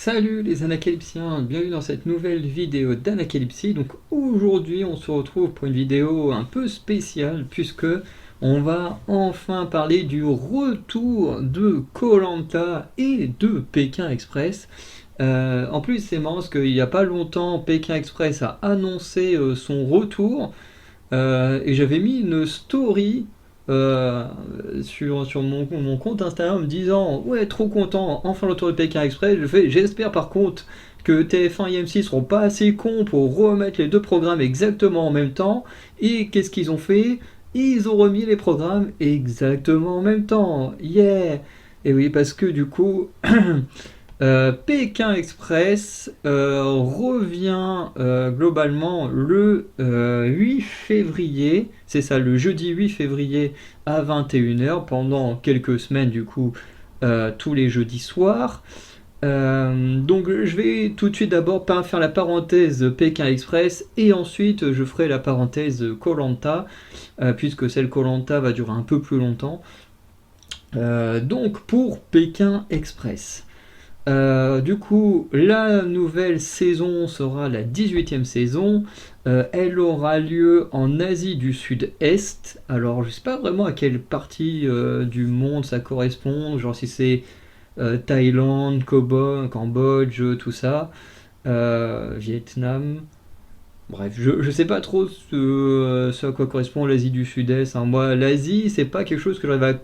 Salut les anacalypsiens, bienvenue dans cette nouvelle vidéo d'Anacalypsie. Donc aujourd'hui on se retrouve pour une vidéo un peu spéciale puisque on va enfin parler du retour de koh et de Pékin Express. En plus c'est marrant parce qu'il n'y a pas longtemps Pékin Express a annoncé son retour et j'avais mis une story euh, sur mon compte Instagram me disant ouais, trop content, enfin le retour de Pékin Express. J'espère par contre que TF1 et M6 seront pas assez cons pour remettre les deux programmes exactement en même temps. Et qu'est-ce qu'ils ont fait? Ils ont remis les programmes exactement en même temps. Yeah! Et oui, parce que du coup, Pékin Express revient globalement le 8 février, c'est ça, le jeudi 8 février à 21h pendant quelques semaines du coup, tous les jeudis soirs. Donc je vais tout de suite d'abord faire la parenthèse Pékin Express et ensuite je ferai la parenthèse koh puisque celle koh va durer un peu plus longtemps. Donc pour Pékin Express. Du coup, la nouvelle saison sera la 18e saison. Elle aura lieu en Asie du Sud-Est. Alors, je sais pas vraiment à quelle partie du monde ça correspond. Genre si c'est Thaïlande, Cambodge, tout ça. Vietnam. Bref, je sais pas trop ce à quoi correspond l'Asie du Sud-Est, hein. Moi, l'Asie, c'est pas quelque chose que j'arrive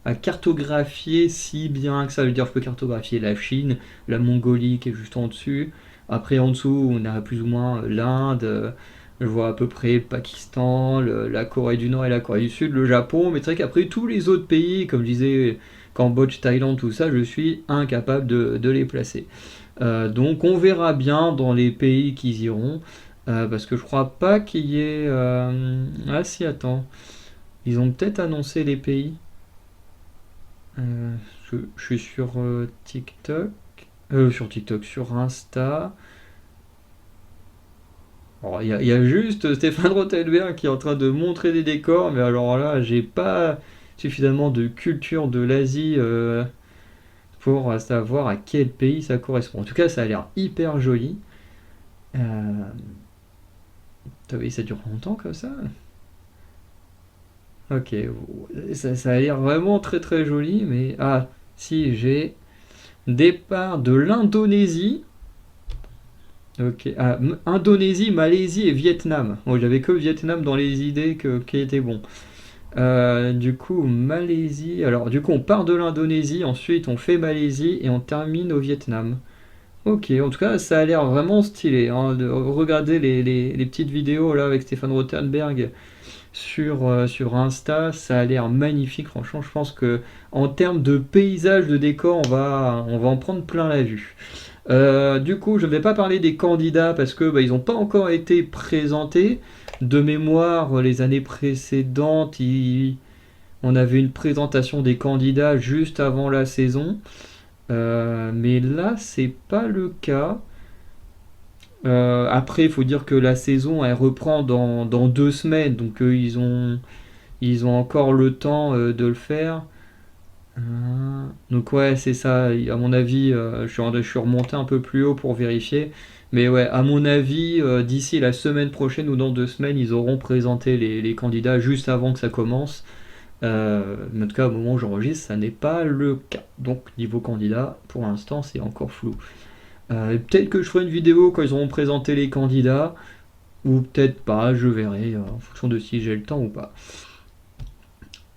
à cartographier si bien que ça. Je veux dire, je peux cartographier la Chine, la Mongolie qui est juste en dessus. Après, en dessous, on a plus ou moins l'Inde. Je vois à peu près le Pakistan, la Corée du Nord et la Corée du Sud, le Japon. Mais c'est vrai qu'après, tous les autres pays, comme je disais, Cambodge, Thaïlande, tout ça, je suis incapable de les placer. Donc, on verra bien dans les pays qu'ils iront. Parce que je crois pas qu'il y ait. Ah, si, attends. Ils ont peut-être annoncé les pays. Je suis sur TikTok. Sur TikTok, sur Insta. Il y a juste Stéphane Rothenberg qui est en train de montrer des décors, mais alors là, j'ai pas suffisamment de culture de l'Asie pour savoir à quel pays ça correspond. En tout cas, ça a l'air hyper joli. Euh, ça dure longtemps comme ça? Ok, ça a l'air vraiment très très joli, mais ah, si j'ai départ de l'Indonésie. Ok, ah, Indonésie, Malaisie et Vietnam. Bon, j'avais que le Vietnam dans les idées qui était bon. Du coup, Malaisie. Alors, du coup, on part de l'Indonésie, ensuite on fait Malaisie et on termine au Vietnam. Ok, en tout cas, ça a l'air vraiment stylé, hein, de regarder les petites vidéos là avec Stéphane Rothenberg sur Insta, ça a l'air magnifique. Franchement, je pense que en termes de paysage, de décor, on va en prendre plein la vue. Du coup, je ne vais pas parler des candidats parce que ils n'ont pas encore été présentés. De mémoire, les années précédentes, on avait une présentation des candidats juste avant la saison. Mais là, c'est pas le cas. Après, il faut dire que la saison, elle reprend dans 2 semaines, donc ils ont encore le temps de le faire. Donc ouais, c'est ça. À mon avis, je suis remonté un peu plus haut pour vérifier. Mais ouais, à mon avis, d'ici la semaine prochaine ou dans 2 semaines, ils auront présenté les candidats juste avant que ça commence. Mais en tout cas, au moment où j'enregistre, ça n'est pas le cas. Donc niveau candidat, pour l'instant, c'est encore flou. Peut-être que je ferai une vidéo quand ils auront présenté les candidats, ou peut-être pas, je verrai, en fonction de si j'ai le temps ou pas.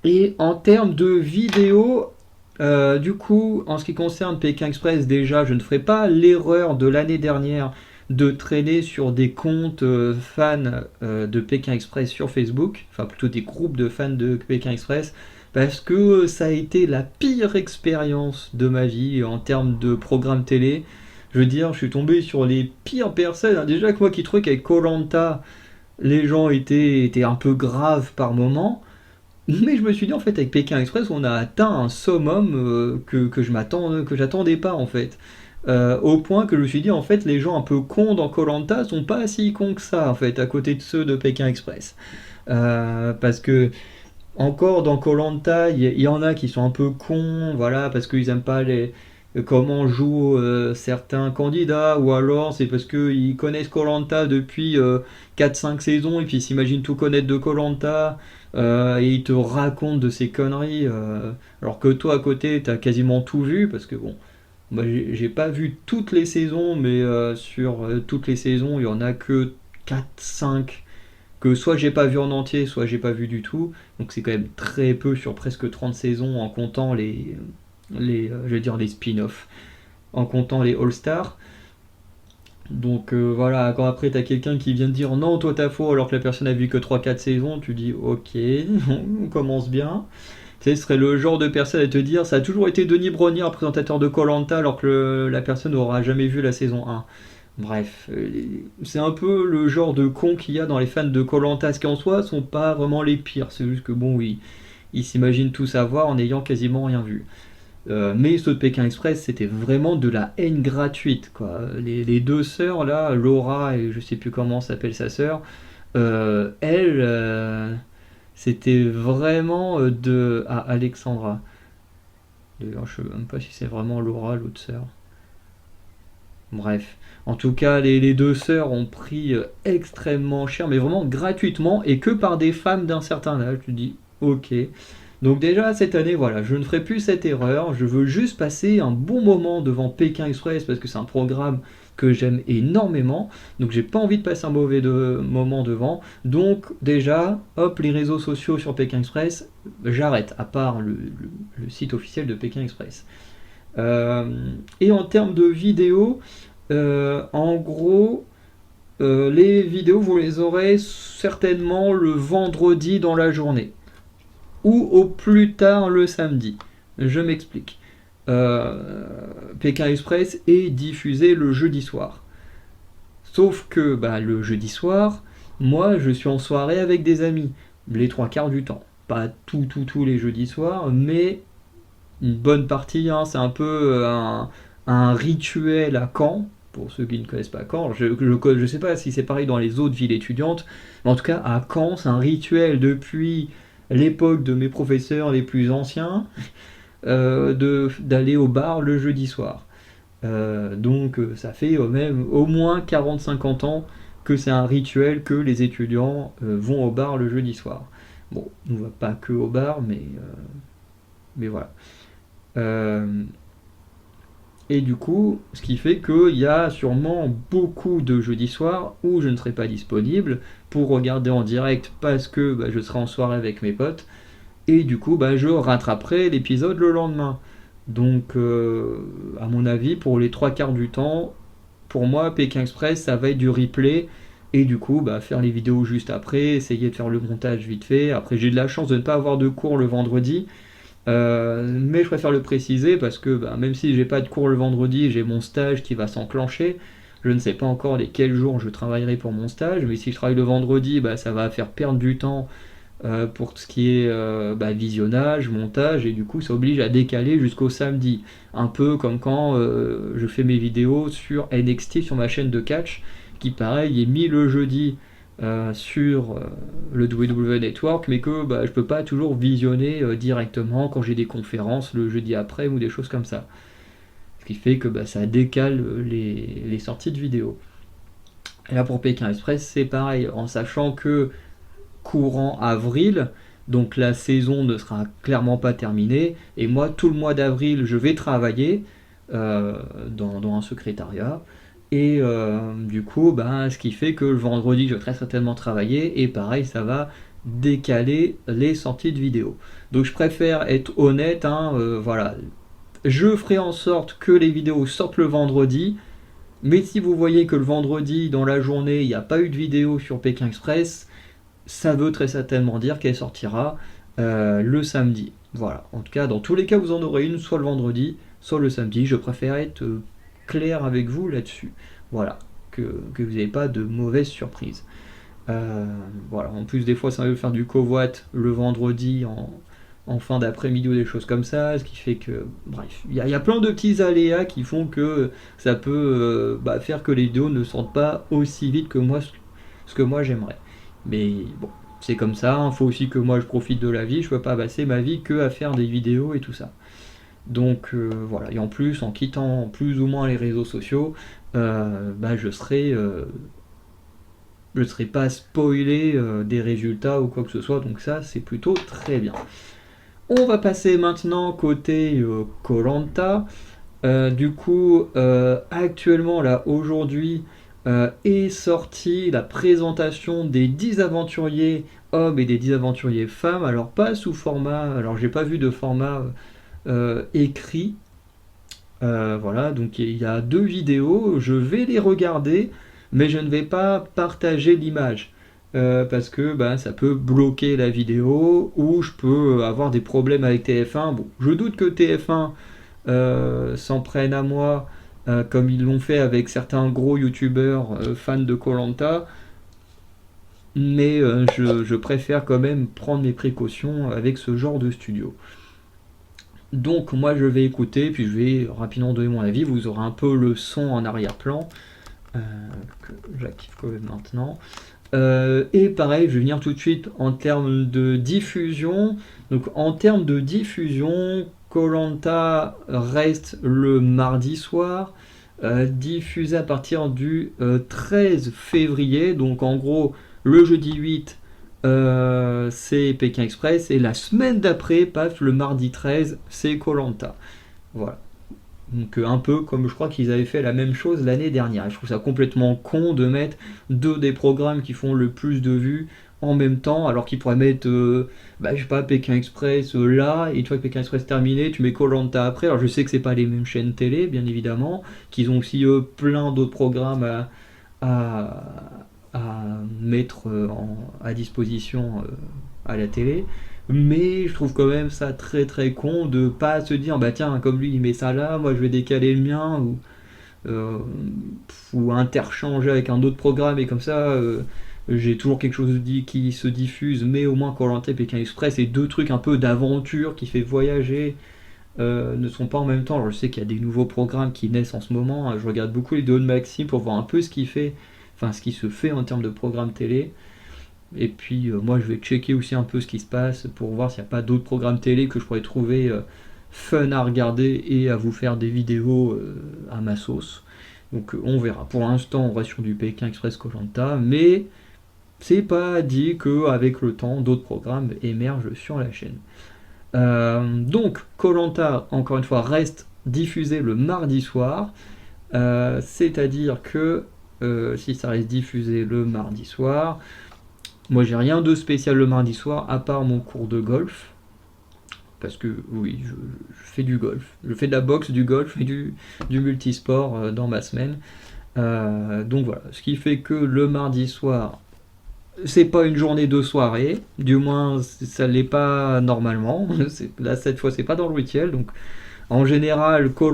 Et en termes de vidéo, du coup, en ce qui concerne Pékin Express, déjà, je ne ferai pas l'erreur de l'année dernière de traîner sur des comptes fans de Pékin Express sur Facebook, enfin plutôt des groupes de fans de Pékin Express, parce que ça a été la pire expérience de ma vie en termes de programme télé. Je veux dire, je suis tombé sur les pires personnes, hein. Déjà que moi qui trouvais qu'avec koh les gens étaient un peu graves par moment. Mais je me suis dit en fait avec Pékin Express on a atteint un summum que j'attendais pas en fait. Au point que je me suis dit en fait les gens un peu cons dans koh sont pas si cons que ça en fait à côté de ceux de Pékin Express. Parce que encore dans koh il y en a qui sont un peu cons, voilà, parce qu'ils aiment pas comment jouent certains candidats, ou alors c'est parce qu'ils connaissent koh depuis 4-5 saisons et puis ils s'imaginent tout connaître de koh et ils te racontent de ces conneries, alors que toi à côté t'as quasiment tout vu, parce que bon, moi j'ai pas vu toutes les saisons, mais sur toutes les saisons il y en a que 4-5 que soit j'ai pas vu en entier, soit j'ai pas vu du tout. Donc c'est quand même très peu sur presque 30 saisons en comptant je veux dire les spin-offs, en comptant les All-Stars. Donc voilà, quand après t'as quelqu'un qui vient te dire non, toi t'as faux, alors que la personne a vu que 3-4 saisons, tu dis ok, on commence bien. Tu sais, ce serait le genre de personne à te dire ça a toujours été Denis Brognard, présentateur de koh alors que la personne n'aura jamais vu la saison 1. Bref, c'est un peu le genre de con qu'il y a dans les fans de koh ce qui en soi sont pas vraiment les pires, c'est juste que bon, oui, ils s'imaginent tout savoir en n'ayant quasiment rien vu. Mais ceux de Pékin Express, c'était vraiment de la haine gratuite, quoi. Les deux sœurs, là, Laura et je sais plus comment s'appelle sa sœur, elle, c'était vraiment de. Ah, Alexandra. D'ailleurs, je sais même pas si c'est vraiment Laura, l'autre sœur. Bref, en tout cas, les deux sœurs ont pris extrêmement cher, mais vraiment gratuitement, et que par des femmes d'un certain âge. Tu dis, ok. Donc déjà, cette année, voilà, je ne ferai plus cette erreur. Je veux juste passer un bon moment devant Pékin Express, parce que c'est un programme que j'aime énormément. Donc j'ai pas envie de passer un moment devant. Donc déjà, hop, les réseaux sociaux sur Pékin Express, j'arrête, à part le site officiel de Pékin Express. Et en termes de vidéos, en gros, les vidéos, vous les aurez certainement le vendredi dans la journée. Ou au plus tard le samedi. Je m'explique. Pékin Express est diffusé le jeudi soir. Sauf que bah, le jeudi soir, moi je suis en soirée avec des amis. Les trois quarts du temps. Pas tous les jeudis soirs, mais une bonne partie, hein, c'est un peu un rituel à Caen, pour ceux qui ne connaissent pas Caen. Je sais pas si c'est pareil dans les autres villes étudiantes, mais en tout cas à Caen, c'est un rituel depuis l'époque de mes professeurs les plus anciens, d'aller au bar le jeudi soir. Donc ça fait même au moins 40-50 ans que c'est un rituel que les étudiants vont au bar le jeudi soir. Bon, on ne va pas que au bar, mais voilà. Euh, et du coup, ce qui fait qu'il y a sûrement beaucoup de jeudis soirs où je ne serai pas disponible pour regarder en direct parce que bah, je serai en soirée avec mes potes. Et du coup, bah, je rattraperai l'épisode le lendemain. Donc, à mon avis, pour les trois quarts du temps, pour moi, Pékin Express, ça va être du replay. Et du coup, bah, faire les vidéos juste après, essayer de faire le montage vite fait. Après, j'ai de la chance de ne pas avoir de cours le vendredi. Mais je préfère le préciser parce que bah, même si j'ai pas de cours le vendredi, j'ai mon stage qui va s'enclencher. Je ne sais pas encore lesquels jours je travaillerai pour mon stage, mais si je travaille le vendredi, bah, ça va faire perdre du temps pour tout ce qui est bah, visionnage, montage, et du coup ça oblige à décaler jusqu'au samedi. Un peu comme quand je fais mes vidéos sur NXT sur ma chaîne de catch, qui pareil est mis le jeudi sur le WWE Network, mais que bah, je peux pas toujours visionner directement quand j'ai des conférences le jeudi après ou des choses comme ça. Ce qui fait que bah, ça décale les sorties de vidéos. Et là pour Pékin Express, c'est pareil, en sachant que courant avril, donc la saison ne sera clairement pas terminée, et moi tout le mois d'avril je vais travailler dans un secrétariat, et du coup bah, ce qui fait que le vendredi je vais très certainement travailler, et pareil ça va décaler les sorties de vidéos. Donc je préfère être honnête, hein, voilà, je ferai en sorte que les vidéos sortent le vendredi, mais si vous voyez que le vendredi dans la journée il n'y a pas eu de vidéo sur Pékin Express, ça veut très certainement dire qu'elle sortira le samedi. Voilà, en tout cas, dans tous les cas, vous en aurez une, soit le vendredi, soit le samedi. Je préfère être clair avec vous là-dessus. Voilà, que vous n'ayez pas de mauvaises surprises. Voilà, en plus, des fois, ça veut faire du covoit le vendredi en fin d'après-midi ou des choses comme ça, ce qui fait que, bref, il y a plein de petits aléas qui font que ça peut bah, faire que les vidéos ne sortent pas aussi vite que moi, ce que moi j'aimerais. Mais bon, c'est comme ça, il faut aussi que moi je profite de la vie, je peux pas passer ma vie que à faire des vidéos et tout ça. Donc voilà, et en plus, en quittant plus ou moins les réseaux sociaux, je serai pas spoilé des résultats ou quoi que ce soit, donc ça c'est plutôt très bien. On va passer maintenant côté koh. Du coup, actuellement, là, aujourd'hui, est sortie la présentation des 10 aventuriers hommes et des 10 aventuriers femmes. Alors, pas sous format. Alors, j'ai pas vu de format écrit. Voilà, donc il y a 2 vidéos. Je vais les regarder, mais je ne vais pas partager l'image. Parce que bah, ça peut bloquer la vidéo ou je peux avoir des problèmes avec TF1. Bon, je doute que TF1 s'en prennent à moi, comme ils l'ont fait avec certains gros youtubeurs fans de koh, mais je préfère quand même prendre mes précautions avec ce genre de studio. Donc moi je vais écouter, puis je vais rapidement donner mon avis, vous aurez un peu le son en arrière-plan, euh, que j'active quand même maintenant. Et pareil, je vais venir tout de suite en termes de diffusion. Donc en termes de diffusion, koh reste le mardi soir, diffusé à partir du 13 février. Donc en gros, le jeudi 8, c'est Pékin Express. Et la semaine d'après, paf, le mardi 13, c'est koh. Voilà. Donc un peu comme je crois qu'ils avaient fait la même chose l'année dernière. Et je trouve ça complètement con de mettre 2 des programmes qui font le plus de vues en même temps, alors qu'ils pourraient mettre, je sais pas, Pékin Express là, et une fois que Pékin Express terminé, tu mets koh après. Alors je sais que c'est pas les mêmes chaînes télé, bien évidemment, qu'ils ont aussi plein d'autres programmes à, à mettre à disposition à la télé. Mais je trouve quand même ça très très con de pas se dire bah tiens comme lui il met ça là, moi je vais décaler le mien euh, ou interchanger avec un autre programme et comme ça j'ai toujours quelque chose qui se diffuse mais au moins koh et Pékin Express et 2 trucs un peu d'aventure qui fait voyager ne sont pas en même temps. Alors je sais qu'il y a des nouveaux programmes qui naissent en ce moment, je regarde beaucoup les vidéos de Maxime pour voir un peu ce qui se fait en termes de programmes télé. Et puis moi je vais checker aussi un peu ce qui se passe pour voir s'il n'y a pas d'autres programmes télé que je pourrais trouver fun à regarder et à vous faire des vidéos à ma sauce. Donc on verra. Pour l'instant on reste sur du Pékin Express koh, mais c'est pas dit qu'avec le temps d'autres programmes émergent sur la chaîne. Donc koh, encore une fois, reste diffusé le mardi soir. C'est-à-dire que si ça reste diffusé le mardi soir, moi j'ai rien de spécial le mardi soir à part mon cours de golf. Parce que oui, je fais du golf. Je fais de la boxe, du golf et du multisport dans ma semaine. Donc voilà, ce qui fait que le mardi soir, c'est pas une journée de soirée, du moins ça l'est pas normalement. Là cette fois c'est pas dans le rituel, donc en général koh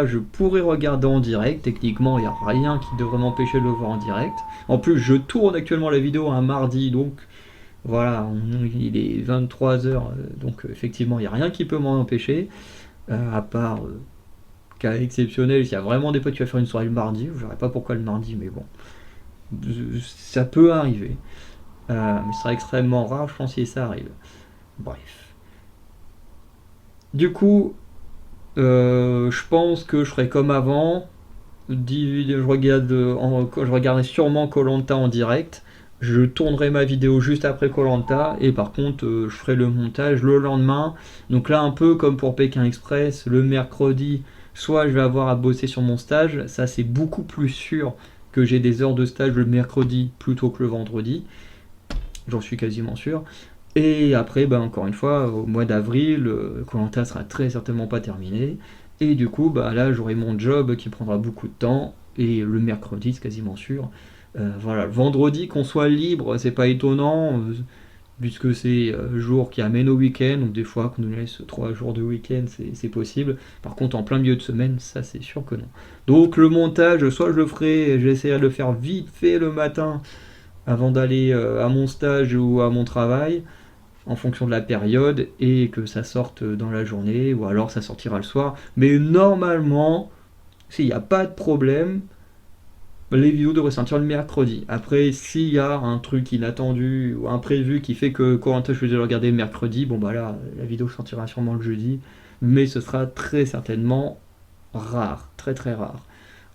je pourrais regarder en direct, techniquement il n'y a rien qui devrait m'empêcher de le voir en direct. En plus je tourne actuellement la vidéo un mardi, donc voilà, il est 23 h, donc effectivement il n'y a rien qui peut m'en empêcher, à part cas exceptionnel, s'il y a vraiment des potes qui vont faire une soirée le mardi, je ne verrai pas pourquoi le mardi, mais bon, ça peut arriver. Mais ce sera extrêmement rare, je pense, si ça arrive. Bref. Du coup, je pense que je ferai comme avant. Je regarderai sûrement koh en direct. Je tournerai ma vidéo juste après koh et par contre, je ferai le montage le lendemain. Donc là, un peu comme pour Pékin Express, le mercredi, soit je vais avoir à bosser sur mon stage. Ça, c'est beaucoup plus sûr que j'ai des heures de stage le mercredi plutôt que le vendredi. J'en suis quasiment sûr. Et après, encore une fois, au mois d'avril, koh sera très certainement pas terminé. Et du coup, là, j'aurai mon job qui prendra beaucoup de temps. Et le mercredi, c'est quasiment sûr. Voilà, le vendredi, qu'on soit libre, c'est pas étonnant, puisque c'est jour qui amène au week-end. Donc des fois, qu'on nous laisse 3 jours de week-end, c'est possible. Par contre, en plein milieu de semaine, ça, c'est sûr que non. Donc le montage, soit je le ferai, j'essaierai de le faire vite fait le matin, avant d'aller à mon stage ou à mon travail, en fonction de la période, et que ça sorte dans la journée, ou alors ça sortira le soir. Mais normalement, s'il n'y a pas de problème, les vidéos devraient sortir le mercredi. Après, s'il y a un truc inattendu ou imprévu qui fait que Corentin je vais le regarder le mercredi, bon là, la vidéo sortira sûrement le jeudi. mais ce sera très certainement rare, très très rare.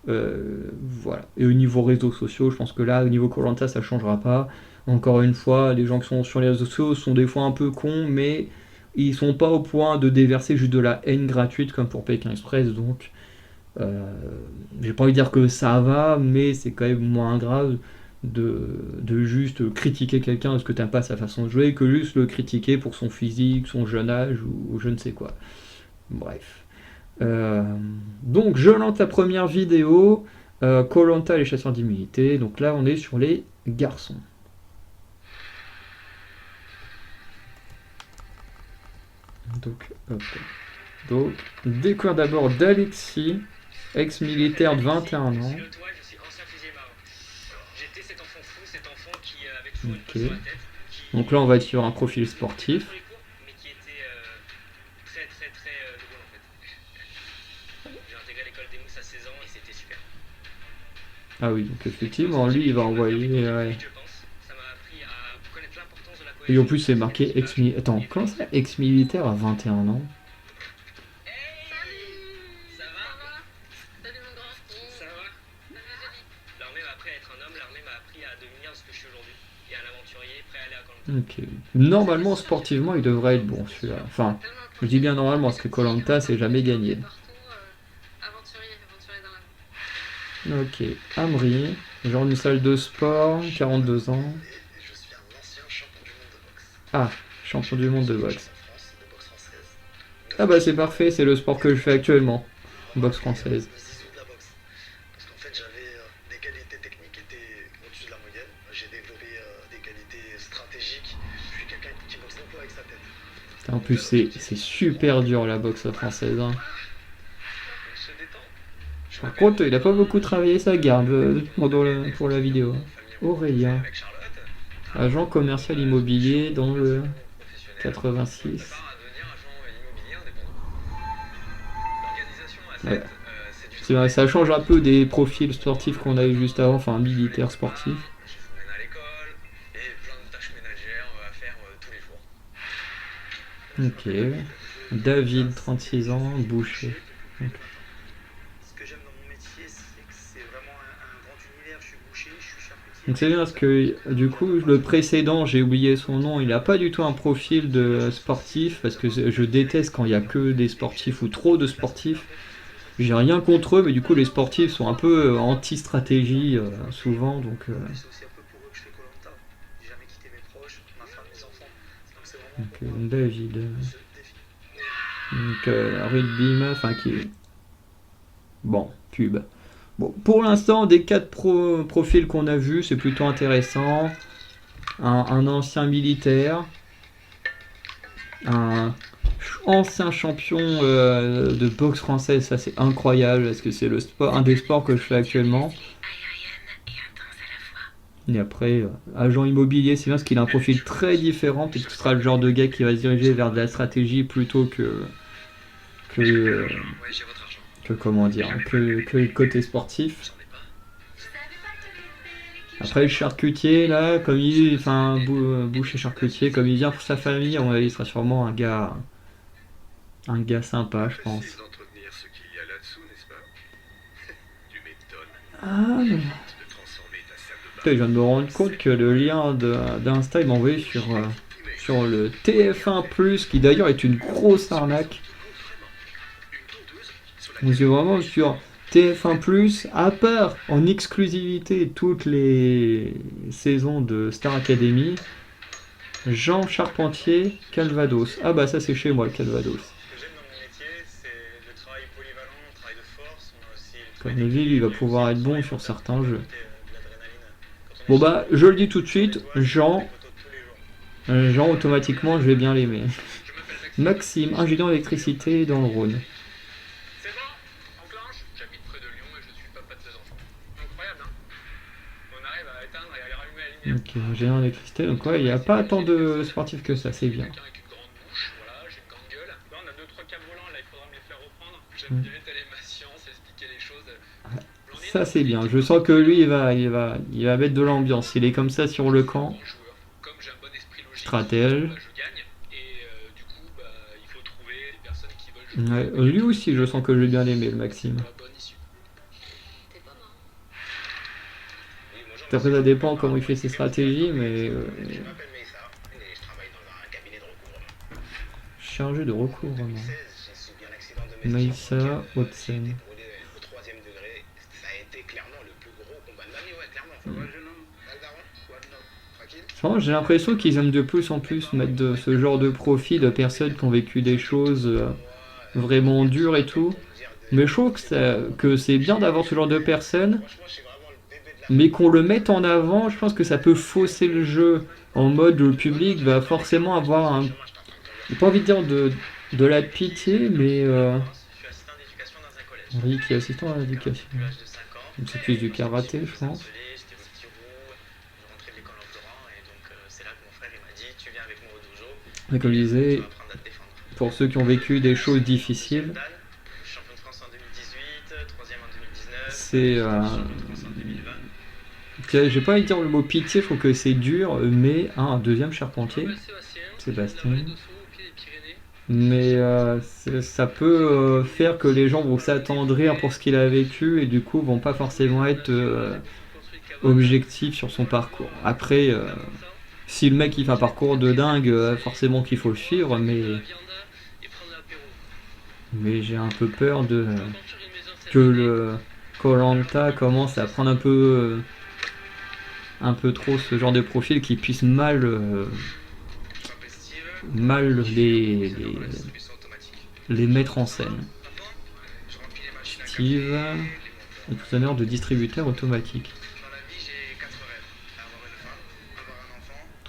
Voilà. Et au niveau réseaux sociaux, je pense que là, au niveau koh ça changera pas. Encore une fois, les gens qui sont sur les réseaux sociaux sont des fois un peu cons, mais ils sont pas au point de déverser juste de la haine gratuite comme pour Pékin Express, donc euh, j'ai pas envie de dire que ça va, mais c'est quand même moins grave de juste critiquer quelqu'un parce que t'aimes pas sa façon de jouer que juste le critiquer pour son physique, son jeune âge ou je ne sais quoi. Bref. Euh, donc je lance la première vidéo. Koh Lanta, les chasseurs d'immunité. Donc là on est sur les garçons. Donc, hop. Donc découvre d'abord d'Alexis, ex-militaire de 21 ans. Ok. Donc là on va être sur un profil sportif. Ah oui, donc effectivement, lui, il va envoyer... ouais. Et en plus, c'est marqué ex-militaire. Attends, comment ça, ex-militaire à 21 ans? Ok. Normalement, sportivement, il devrait être bon, celui-là. Enfin, je dis bien normalement, parce que koh c'est jamais gagné. Ok. Amri, genre une salle de sport, 42 ans. Ah, champion du monde de boxe. Ah bah c'est parfait, c'est le sport que je fais actuellement. Boxe française. En plus, c'est super dur la boxe française. Hein. Par contre, il a pas beaucoup travaillé sa garde pour la vidéo. Aurélien, agent commercial immobilier dans le 86. Ouais. Ça change un peu des profils sportifs qu'on a eu juste avant, enfin militaires sportifs. Ok. David, 36 ans, boucher. Ok. Donc c'est bien parce que du coup le précédent, j'ai oublié son nom, il n'a pas du tout un profil de sportif parce que je déteste quand il y a que des sportifs ou trop de sportifs. J'ai rien contre eux, mais du coup les sportifs sont un peu anti-stratégie souvent, donc David, donc rugbyman, enfin qui est bon pub. Bon, pour l'instant, des 4 profils qu'on a vus, c'est plutôt intéressant. Un ancien militaire, un ancien champion de boxe française, ça c'est incroyable parce que c'est un des sports que je fais actuellement. Et après, agent immobilier, c'est bien parce qu'il a un profil très différent, puisque ce sera le genre de gars qui va se diriger vers de la stratégie plutôt que, euh, que comment dire, que le côté sportif. Après le charcutier là, comme enfin boucher charcutier, comme il vient pour sa famille, il sera sûrement un gars sympa, je pense. Ah, mais... Putain, je viens de me rendre compte que le lien d'Insta il m'a envoyé sur le TF1+, qui d'ailleurs est une grosse arnaque. Donc c'est vraiment sur TF1+, à part en exclusivité toutes les saisons de Star Academy, Jean Charpentier, Calvados. Ah bah ça c'est chez moi le Calvados. Comme le il va pouvoir être bon sur certains jeux. Bon bah je le dis tout de suite, Jean automatiquement je vais bien l'aimer. Maxime, ingénieur d'électricité dans le Rhône. Ok, ingénieur d'électricité, donc ouais, il n'y a pas tant de sportifs que ça, c'est bien. Hmm. Ça c'est bien, je sens que lui il va mettre de l'ambiance, il est comme ça sur le camp, stratège. Ouais, lui aussi, je sens que j'ai bien aimé le Maxime. Après, ça dépend comment il fait ses stratégies, mais chargé de recouvrement. Maïssa, Haute-Seine. Franchement, j'ai l'impression qu'ils aiment de plus en plus mettre ce genre de profil de personnes qui ont vécu des choses vraiment dures et tout. Mais je trouve que c'est bien d'avoir ce genre de personnes, mais qu'on le mette en avant, je pense que ça peut fausser le jeu. En mode, le public va forcément avoir un. J'ai pas envie de dire de la pitié, mais. Oui, qui est assistant à l'éducation. C'est plus du karaté, je pense. Mais comme je disais, pour ceux qui ont vécu des choses difficiles, c'est. J'ai pas envie de dire le mot pitié, je trouve que c'est dur, mais un deuxième charpentier, Sébastien. Mais ça peut faire que les gens vont s'attendrir pour ce qu'il a vécu et du coup vont pas forcément être objectifs sur son parcours. Après, si le mec il fait un parcours de dingue, forcément qu'il faut le suivre, mais j'ai un peu peur que le koh commence à prendre un peu trop ce genre de profil qui puisse mal les mettre en scène. Steve, entraîneur de distributeur automatique.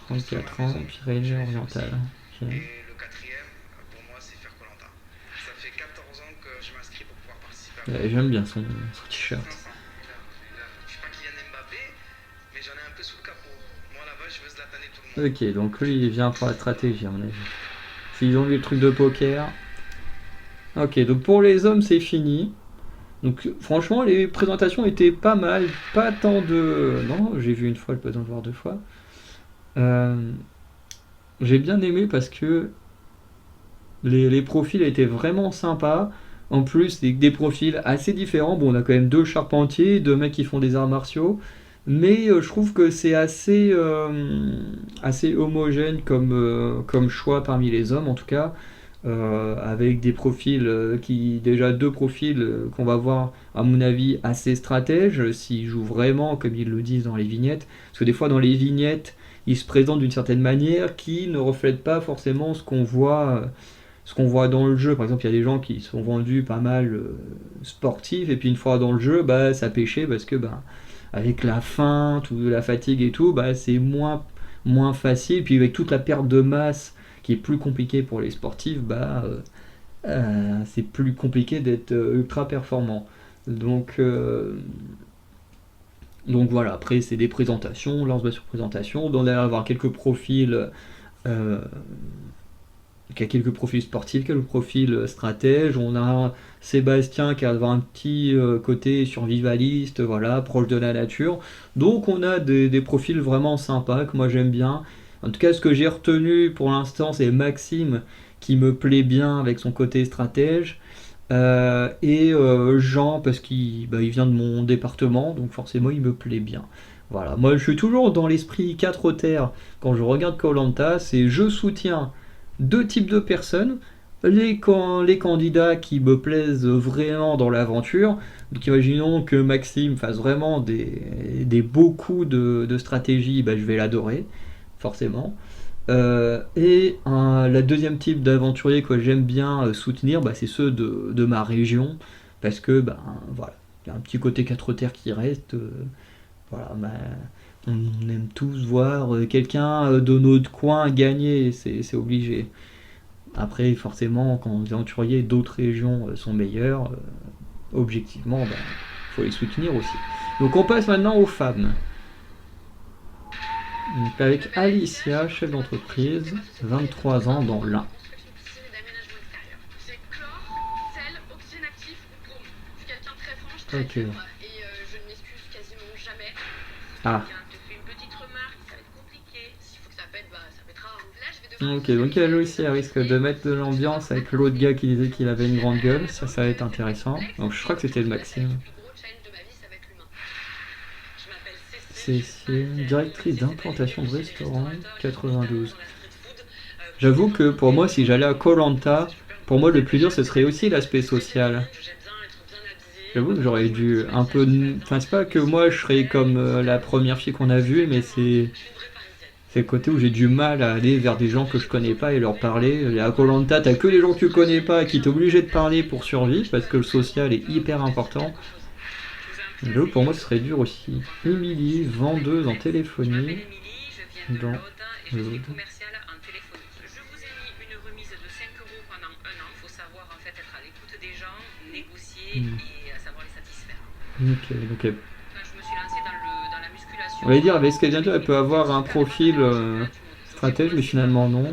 34 ans, Pyrénées-Orientales. Okay. Ouais, j'aime bien son t-shirt. Ok, donc lui il vient pour la stratégie à mon avis. S'ils ont vu le truc de poker. Ok, donc pour les hommes c'est fini. Donc franchement les présentations étaient pas mal. Pas tant de. Non, j'ai vu une fois, je peux en voir deux fois. Euh, j'ai bien aimé parce que les profils étaient vraiment sympas. En plus, des profils assez différents. Bon, on a quand même deux charpentiers, deux mecs qui font des arts martiaux. Mais je trouve que c'est assez homogène comme choix parmi les hommes, en tout cas. Avec des profils déjà deux profils qu'on va voir, à mon avis, assez stratèges, s'ils jouent vraiment, comme ils le disent dans les vignettes. Parce que des fois, dans les vignettes, ils se présentent d'une certaine manière qui ne reflète pas forcément ce qu'on voit dans le jeu. Par exemple, il y a des gens qui sont vendus pas mal sportifs, et puis une fois dans le jeu, bah, ça pêchait parce que bah, avec la faim, la fatigue et tout, bah, c'est moins facile. Puis avec toute la perte de masse qui est plus compliquée pour les sportifs, bah, c'est plus compliqué d'être ultra performant. Donc, euh, donc voilà, après c'est des présentations, là on se bat sur présentation, on doit avoir quelques profils euh, qui a quelques profils sportifs, quelques profils stratèges. On a Sébastien qui a un petit côté survivaliste, voilà, proche de la nature. Donc on a des profils vraiment sympas que moi j'aime bien. En tout cas, ce que j'ai retenu pour l'instant, c'est Maxime qui me plaît bien avec son côté stratège. Et Jean, parce il vient de mon département, donc forcément il me plaît bien. Voilà, moi je suis toujours dans l'esprit 4 terres quand je regarde koh, c'est je soutiens deux types de personnes. Les candidats qui me plaisent vraiment dans l'aventure. Donc imaginons que Maxime fasse vraiment des beaux coups de stratégie, bah, je vais l'adorer, forcément. La deuxième type d'aventurier que j'aime bien soutenir, bah, c'est ceux de ma région, parce que bah, voilà, il y a un petit côté 4 terres qui reste. Voilà, bah, on aime tous voir quelqu'un de notre coin gagner, c'est obligé. Après, forcément, quand les aventuriers d'autres régions sont meilleurs, objectivement, il faut les soutenir aussi. Donc on passe maintenant aux femmes. Donc avec Alicia, chef d'entreprise, 23 ans dans l'Ain. Ok. Ah. Ok, donc elle aussi elle risque de mettre de l'ambiance avec l'autre gars qui disait qu'il avait une grande gueule, ça va être intéressant. Donc je crois que c'était le Maxime. Cécile, directrice d'implantation de restaurant, 92. J'avoue que pour moi, si j'allais à koh, pour moi le plus dur ce serait aussi l'aspect social. J'avoue que j'aurais dû un peu. Enfin, c'est pas que moi je serais comme la première fille qu'on a vue, mais c'est le côté où j'ai du mal à aller vers des gens que je connais pas et leur parler. Et à koh t'as que les gens que tu connais pas et qui t'es obligé de parler pour survivre parce que le social est hyper important. J'avoue, pour moi, ce serait dur aussi. Émilie, vendeuse en téléphonie dans l'Aude. Hmm. Ok, donc on va dire, avec ce qu'elle vient de dire, elle peut avoir un profil stratège, mais finalement non.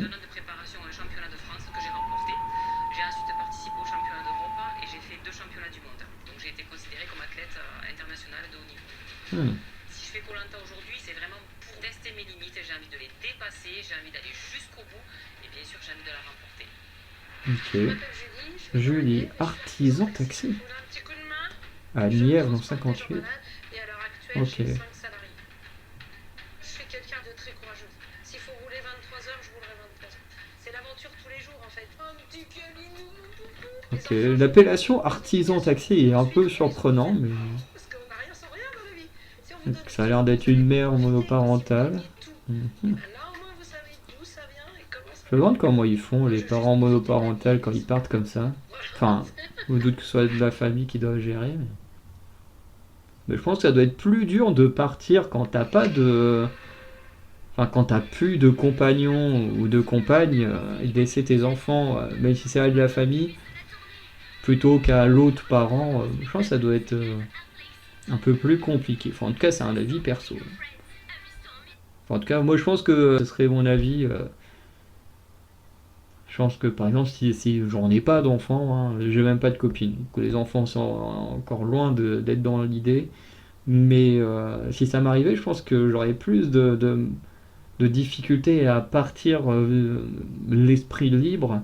Hmm. Ok. Julie, artisan taxi. À Nièvre dans 58. Ok. Ok. L'appellation artisan taxi est un peu surprenant, mais ça a l'air d'être une mère monoparentale. Mhm. Je me demande comment ils font, les parents monoparentales, quand ils partent comme ça. Enfin, au doute que ce soit de la famille qui doit gérer. Mais je pense que ça doit être plus dur de partir quand t'as pas de. Enfin, quand t'as plus de compagnon ou de compagne, et de laisser tes enfants, même si c'est de la famille, plutôt qu'à l'autre parent, je pense que ça doit être un peu plus compliqué. Enfin, en tout cas, c'est un avis perso. Enfin, en tout cas, moi je pense que ce serait mon avis. Je pense que par exemple, si j'en ai pas d'enfants, hein, j'ai même pas de copine, que les enfants sont encore loin d'être dans l'idée, mais si ça m'arrivait, je pense que j'aurais plus de difficultés à partir l'esprit libre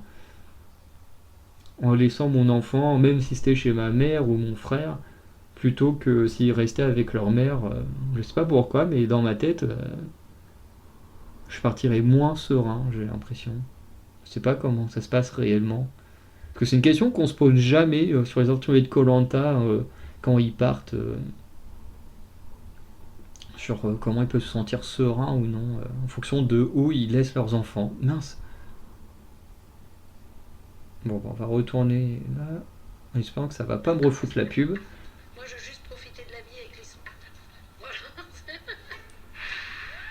en laissant mon enfant, même si c'était chez ma mère ou mon frère, plutôt que s'ils restaient avec leur mère. Je sais pas pourquoi, mais dans ma tête, je partirais moins serein, j'ai l'impression. Je sais pas comment ça se passe réellement. Parce que c'est une question qu'on se pose jamais sur les entourées de koh quand ils partent, sur comment ils peuvent se sentir sereins ou non, en fonction de où ils laissent leurs enfants. Mince. Bon, on va retourner là, en espérant que ça va pas me refoutre la pub.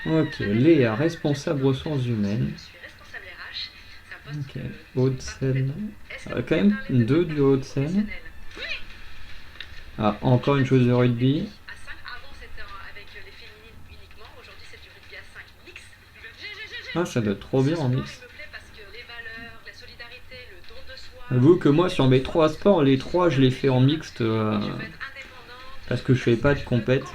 Ok, Léa, responsable ressources humaines. Ok, Haute-Seine. Quand même deux du Haute-Seine. Ah, encore une chose de rugby. Ah, ça doit être trop bien en mix. Avoue que moi, sur mes trois sports, les trois, je les fais en mixte parce que je fais pas de compète.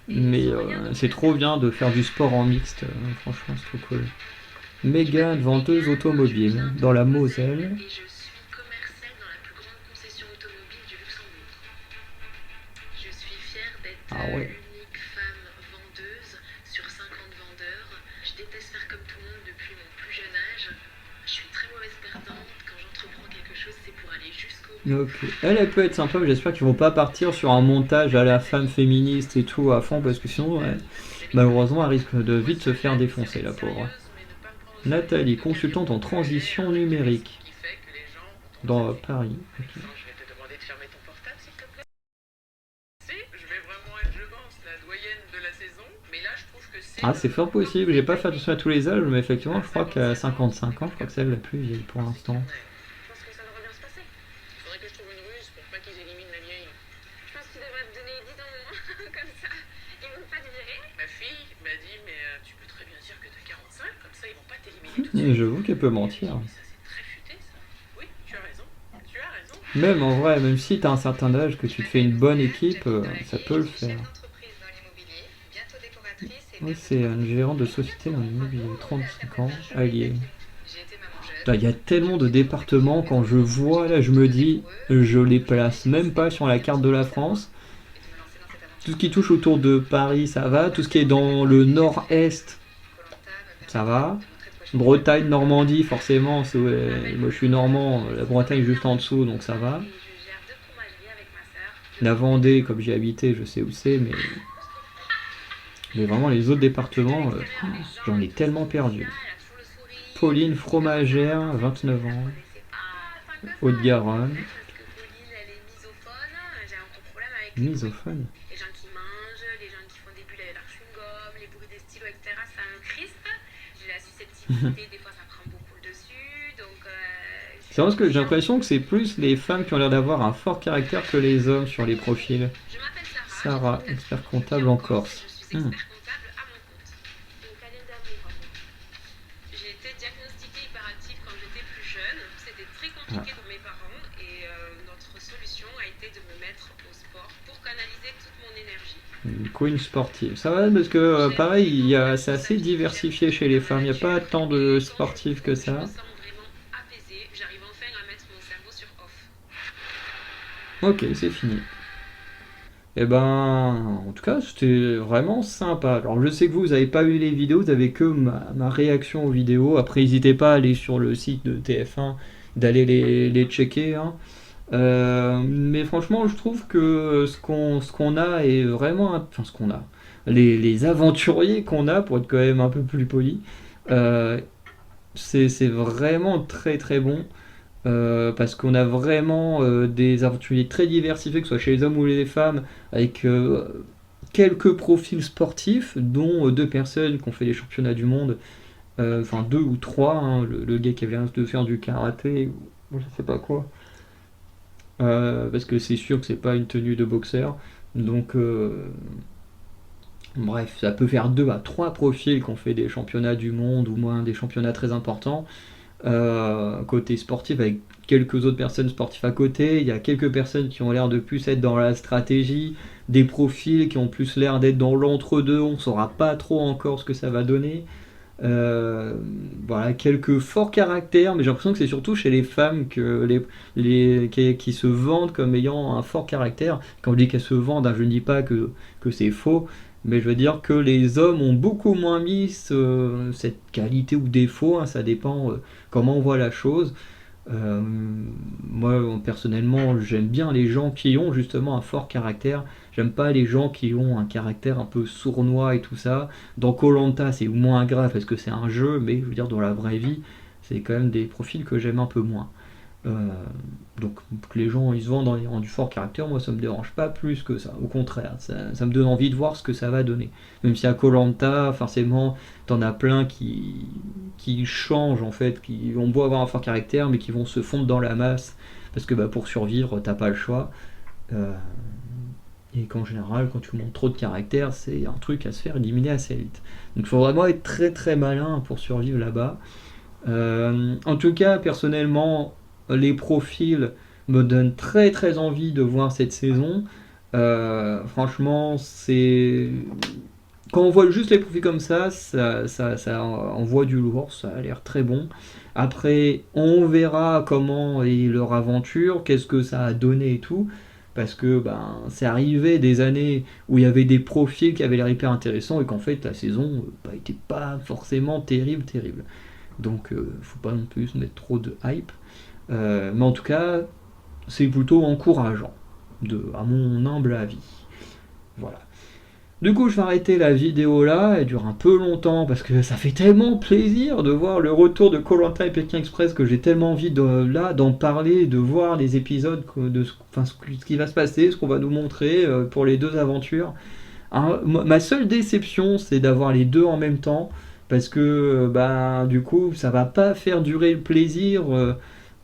Mais c'est trop bien de faire du sport en mixte. Franchement, c'est trop cool. Mégane, vendeuse automobile, dans la Moselle. Ah ouais. Ok. Elle peut être sympa, mais j'espère qu'ils vont pas partir sur un montage à la femme féministe et tout à fond, parce que sinon, malheureusement, elle risque de vite se faire défoncer, la pauvre. Nathalie, consultante en transition numérique. Dans Paris. Ok. Ah, c'est fort possible. J'ai pas fait attention à tous les âges, mais effectivement, je crois qu'à 55 ans, je crois que c'est elle la plus vieille pour l'instant. J'avoue qu'elle peut mentir. Même en vrai, même si t'as un certain âge, que tu te fais une bonne équipe, ça peut le faire. Oui, c'est un gérant de société dans l'immobilier, 35 ans, allié. Là, il y a tellement de départements, quand je vois, là, je me dis, je les place même pas sur la carte de la France. Tout ce qui touche autour de Paris, ça va. Tout ce qui est dans le nord-est, ça va. Bretagne, Normandie, forcément, moi je suis normand, la Bretagne est juste en dessous, donc ça va. La Vendée, comme j'y habité, je sais où c'est, mais vraiment les autres départements, j'en ai tellement perdu. Pauline Fromagère, 29 ans, Haute-Garonne. Misophone. C'est parce que j'ai l'impression que c'est plus les femmes qui ont l'air d'avoir un fort caractère que les hommes sur les profils. Sarah, expert comptable en Corse. Ah. Une queen sportive. Ça va parce que pareil, c'est assez diversifié chez les femmes. Il n'y a pas tant de sportifs que ça. Ok, c'est fini. Eh ben, en tout cas, c'était vraiment sympa. Alors, je sais que vous n'avez pas vu les vidéos, vous avez que ma réaction aux vidéos. Après, n'hésitez pas à aller sur le site de TF1, d'aller les checker, hein. Mais franchement, je trouve que ce qu'on a est vraiment. Enfin, ce qu'on a. Les aventuriers qu'on a, pour être quand même un peu plus poli, euh, c'est vraiment très très bon. Parce qu'on a vraiment des aventuriers très diversifiés, que ce soit chez les hommes ou les femmes, avec quelques profils sportifs, dont deux personnes qui ont fait les championnats du monde, enfin deux ou trois, hein, le gars qui avait l'air de faire du karaté, ou je sais pas quoi, parce que c'est sûr que c'est pas une tenue de boxeur, donc bref, ça peut faire deux à trois profils qui ont fait des championnats du monde, ou moins des championnats très importants, côté sportif, avec quelques autres personnes sportives à côté. Il y a quelques personnes qui ont l'air de plus être dans la stratégie, des profils qui ont plus l'air d'être dans l'entre-deux. On ne saura pas trop encore ce que ça va donner. Voilà, quelques forts caractères, mais j'ai l'impression que c'est surtout chez les femmes que qui se vendent comme ayant un fort caractère. Quand je dis qu'elles se vendent, hein, je ne dis pas que c'est faux, mais je veux dire que les hommes ont beaucoup moins mis cette qualité ou défaut, hein, ça dépend comment on voit la chose. Euh, Moi, personnellement, j'aime bien les gens qui ont justement un fort caractère. J'aime pas les gens qui ont un caractère un peu sournois et tout ça. Dans koh c'est moins grave parce que c'est un jeu, mais je veux dire, dans la vraie vie, c'est quand même des profils que j'aime un peu moins. Euh, donc que les gens ils se vendent en du fort caractère, moi ça me dérange pas plus que ça. Au contraire, ça me donne envie de voir ce que ça va donner. Même si à koh forcément, t'en as plein qui changent en fait, qui ont beau avoir un fort caractère, mais qui vont se fondre dans la masse parce que bah, pour survivre, t'as pas le choix. Euh, et qu'en général, quand tu montres trop de caractère, c'est un truc à se faire éliminer assez vite. Donc il faut vraiment être très très malin pour survivre là-bas. En tout cas, personnellement, les profils me donnent très très envie de voir cette saison. Franchement, c'est quand on voit juste les profils comme ça envoie du lourd, ça a l'air très bon. Après, on verra comment est leur aventure, qu'est-ce que ça a donné et tout. Parce que ben, c'est arrivé des années où il y avait des profils qui avaient l'air hyper intéressants et qu'en fait la saison était pas forcément terrible. Donc faut pas non plus mettre trop de hype. Mais en tout cas, c'est plutôt encourageant, à mon humble avis. Voilà. Du coup, je vais arrêter la vidéo là, elle dure un peu longtemps parce que ça fait tellement plaisir de voir le retour de koh et Pékin Express que j'ai tellement envie d'en parler, de voir les épisodes, ce qui va se passer, ce qu'on va nous montrer pour les deux aventures. Hein, ma seule déception, c'est d'avoir les deux en même temps parce que bah, du coup, ça va pas faire durer le plaisir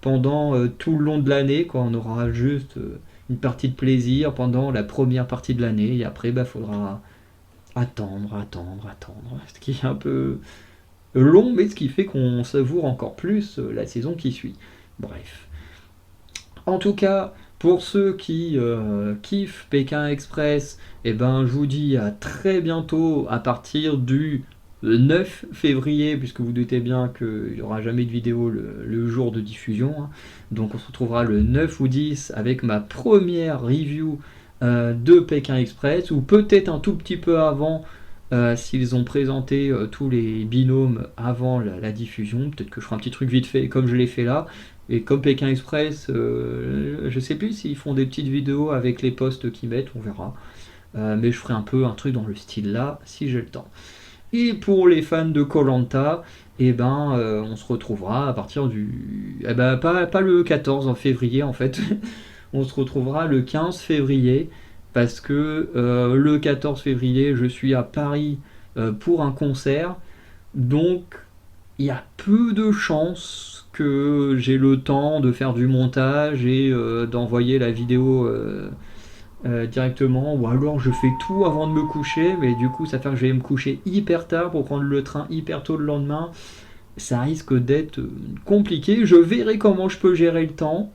pendant tout le long de l'année, quoi. On aura juste une partie de plaisir pendant la première partie de l'année et après, bah, faudra attendre, ce qui est un peu long, mais ce qui fait qu'on savoure encore plus la saison qui suit. Bref. En tout cas, pour ceux qui kiffent Pékin Express, eh ben, je vous dis à très bientôt à partir du le 9 février, puisque vous doutez bien qu'il n'y aura jamais de vidéo le jour de diffusion, hein. Donc on se retrouvera le 9 ou 10 avec ma première review de Pékin Express, ou peut-être un tout petit peu avant, s'ils ont présenté tous les binômes avant la diffusion. Peut-être que je ferai un petit truc vite fait comme je l'ai fait là. Et comme Pékin Express, je sais plus s'ils font des petites vidéos avec les posts qu'ils mettent, on verra. Mais je ferai un peu un truc dans le style là, si j'ai le temps. Et pour les fans de koh, on se retrouvera à partir du... pas le 14 en février en fait, on se retrouvera le 15 février, parce que le 14 février, je suis à Paris pour un concert, donc il y a peu de chances que j'ai le temps de faire du montage et d'envoyer la vidéo directement, ou alors je fais tout avant de me coucher, mais du coup ça fait que je vais me coucher hyper tard pour prendre le train hyper tôt le lendemain. Ça risque d'être compliqué. Je verrai comment je peux gérer le temps,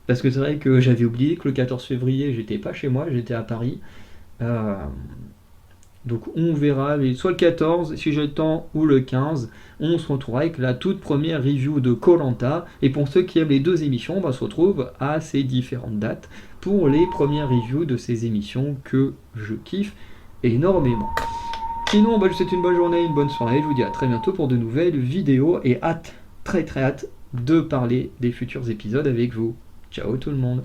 parce que c'est vrai que j'avais oublié que le 14 février j'étais pas chez moi, j'étais à Paris. Euh, donc on verra, mais soit le 14 si j'ai le temps, ou le 15, on se retrouvera avec la toute première review de koh. Et pour ceux qui aiment les deux émissions, on se retrouve à ces différentes dates pour les premières reviews de ces émissions que je kiffe énormément. Sinon, je vous souhaite une bonne journée, une bonne soirée, je vous dis à très bientôt pour de nouvelles vidéos, et hâte, très très hâte, de parler des futurs épisodes avec vous. Ciao tout le monde.